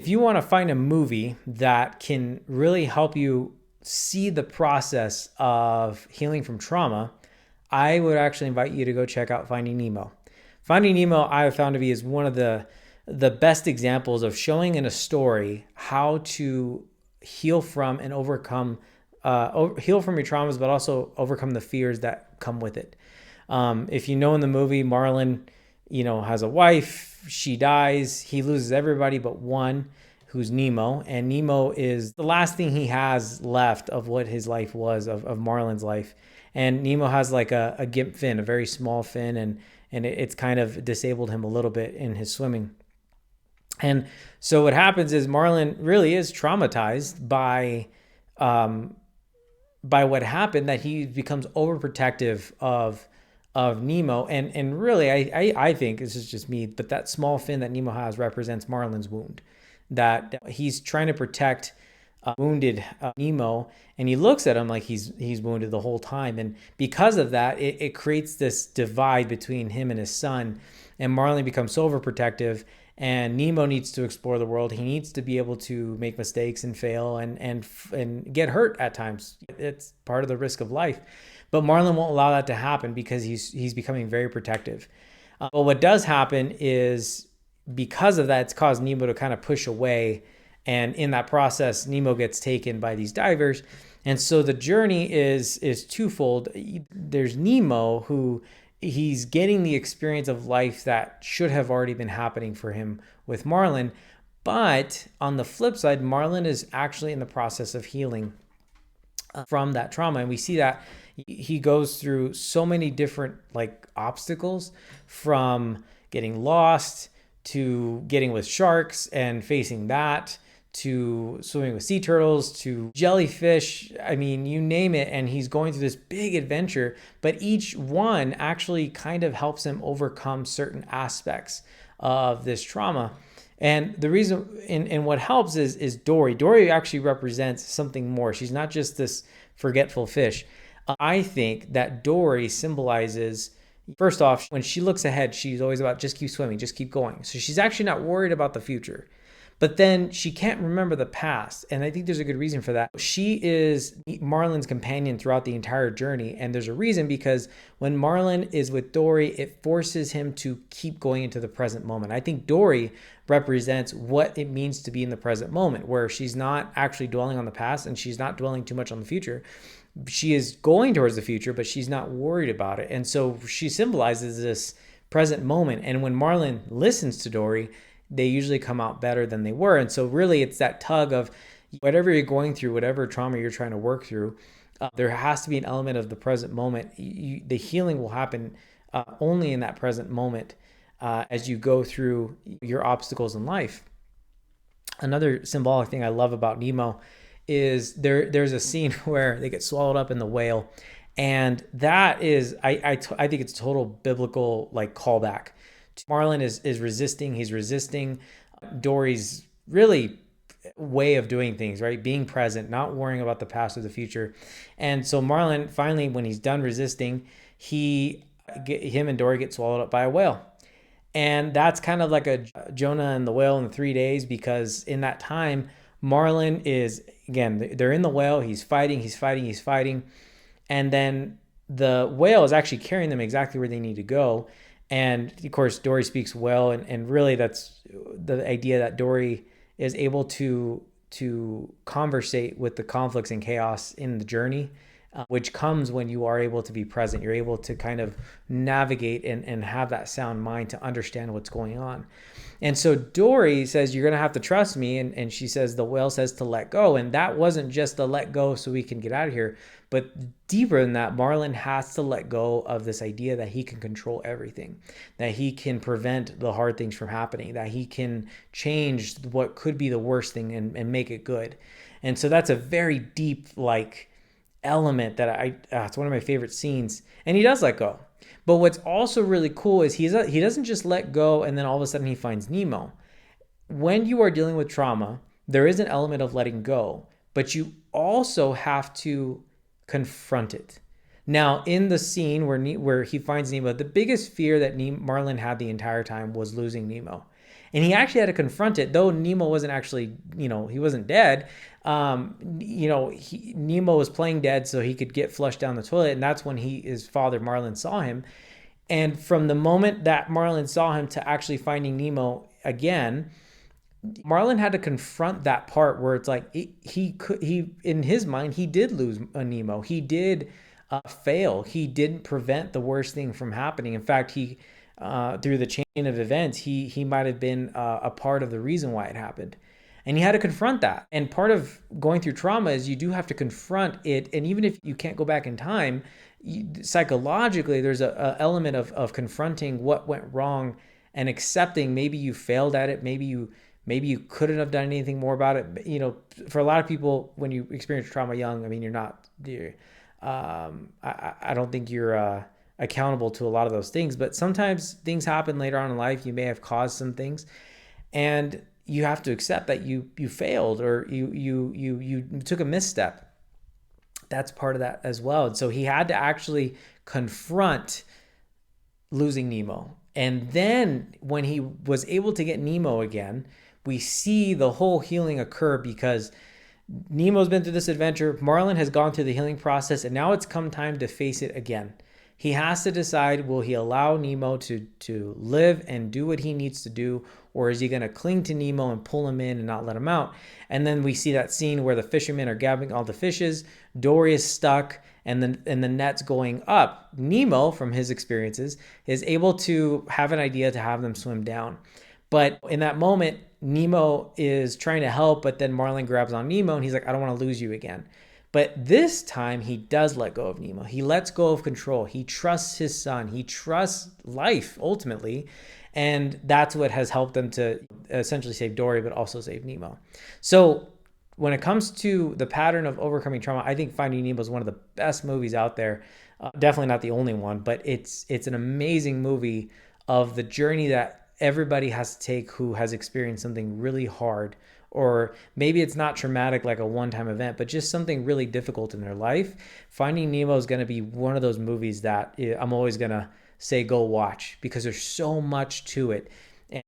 if you want to find a movie that can really help you see the process of healing from trauma, I would actually invite you to go check out Finding Nemo. Finding Nemo, I have found to be is one of the best examples of showing in a story how to heal from and overcome, heal from your traumas, but also overcome the fears that come with it. If you know in the movie, Marlin, has a wife, she dies, he loses everybody but one, who's Nemo. And Nemo is the last thing he has left of what his life was, of Marlin's life. And Nemo has like a gimp fin, a very small fin, and it's kind of disabled him a little bit in his swimming. And so what happens is Marlin really is traumatized by what happened, that he becomes overprotective of Nemo. And really, I think, this is just me, but that small fin that Nemo has represents Marlin's wound, that he's trying to protect wounded Nemo, and he looks at him like he's wounded the whole time. And because of that, it creates this divide between him and his son, and Marlin becomes so overprotective, and Nemo needs to explore the world. He needs to be able to make mistakes and fail and get hurt at times. It's part of the risk of life. But Marlin won't allow that to happen because he's becoming very protective. But what does happen is, because of that, it's caused Nemo to kind of push away. And in that process, Nemo gets taken by these divers. And so the journey is twofold. There's Nemo, who he's getting the experience of life that should have already been happening for him with Marlin. But on the flip side, Marlin is actually in the process of healing from that trauma. And we see that he goes through so many different obstacles, from getting lost to getting with sharks and facing that, to swimming with sea turtles, to jellyfish. I mean, you name it. And he's going through this big adventure, but each one actually kind of helps him overcome certain aspects of this trauma. And the reason, and what helps is Dory. Dory actually represents something more. She's not just this forgetful fish. I think that Dory symbolizes, first off, when she looks ahead, she's always about just keep swimming, just keep going. So she's actually not worried about the future. But then she can't remember the past. And I think there's a good reason for that. She is Marlin's companion throughout the entire journey. And there's a reason, because when Marlin is with Dory, it forces him to keep going into the present moment. I think Dory represents what it means to be in the present moment, where she's not actually dwelling on the past and she's not dwelling too much on the future. She is going towards the future, but she's not worried about it. And so she symbolizes this present moment. And when Marlin listens to Dory, they usually come out better than they were. And so really, it's that tug of whatever you're going through, whatever trauma you're trying to work through, there has to be an element of the present moment. The healing will happen only in that present moment as you go through your obstacles in life. Another symbolic thing I love about Nemo is there's a scene where they get swallowed up in the whale. And that is, I think it's a total biblical callback. Marlin is resisting. He's resisting Dory's really way of doing things, right? Being present, not worrying about the past or the future. And so Marlin, finally, when he's done resisting, him and Dory get swallowed up by a whale. And that's kind of like a Jonah and the whale in 3 days, because in that time, Marlin is, again, they're in the whale. He's fighting. And then the whale is actually carrying them exactly where they need to go. And of course, Dory speaks well, and really that's the idea, that Dory is able to conversate with the conflicts and chaos in the journey, which comes when you are able to be present. You're able to kind of navigate and have that sound mind to understand what's going on. And so Dory says, you're going to have to trust me. And she says, the whale says to let go. And that wasn't just the let go so we can get out of here, but deeper than that, Marlin has to let go of this idea that he can control everything, that he can prevent the hard things from happening, that he can change what could be the worst thing and make it good. And so that's a very deep element that it's one of my favorite scenes. And he does let go. But what's also really cool is he doesn't just let go and then all of a sudden he finds Nemo. When you are dealing with trauma, there is an element of letting go, but you also have to confront it. Now, in the scene where he finds Nemo, the biggest fear that Marlin had the entire time was losing Nemo. And he actually had to confront it, though Nemo wasn't actually, he wasn't dead. Nemo was playing dead so he could get flushed down the toilet. And that's when his father, Marlin, saw him. And from the moment that Marlin saw him to actually finding Nemo again, Marlin had to confront that part where it's like he in his mind he did lose a Nemo. He did fail. He didn't prevent the worst thing from happening. In fact, he through the chain of events, he might have been a part of the reason why it happened. And he had to confront that. And part of going through trauma is you do have to confront it. And even if you can't go back in time, psychologically, there's a element of confronting what went wrong and accepting maybe you failed at it, maybe you couldn't have done anything more about it. For a lot of people, when you experience trauma young, I mean, I don't think you're accountable to a lot of those things, but sometimes things happen later on in life. You may have caused some things, and you have to accept that you failed or you took a misstep. That's part of that as well. And so he had to actually confront losing Nemo. And then when he was able to get Nemo again, we see the whole healing occur because Nemo's been through this adventure. Marlin has gone through the healing process, and now it's come time to face it again. He has to decide, will he allow Nemo to live and do what he needs to do, or is he going to cling to Nemo and pull him in and not let him out? And then we see that scene where the fishermen are gathering all the fishes. Dory is stuck, and the net's going up. Nemo, from his experiences, is able to have an idea to have them swim down. But in that moment, Nemo is trying to help, but then Marlin grabs on Nemo, and he's like, I don't want to lose you again. But this time he does let go of Nemo. He lets go of control. He trusts his son. He trusts life ultimately. And that's what has helped them to essentially save Dory, but also save Nemo. So when it comes to the pattern of overcoming trauma, I think Finding Nemo is one of the best movies out there. Definitely not the only one, but it's an amazing movie of the journey that everybody has to take who has experienced something really hard, or maybe it's not traumatic like a one-time event, but just something really difficult in their life. Finding Nemo is going to be one of those movies that I'm always going to say go watch, because there's so much to it.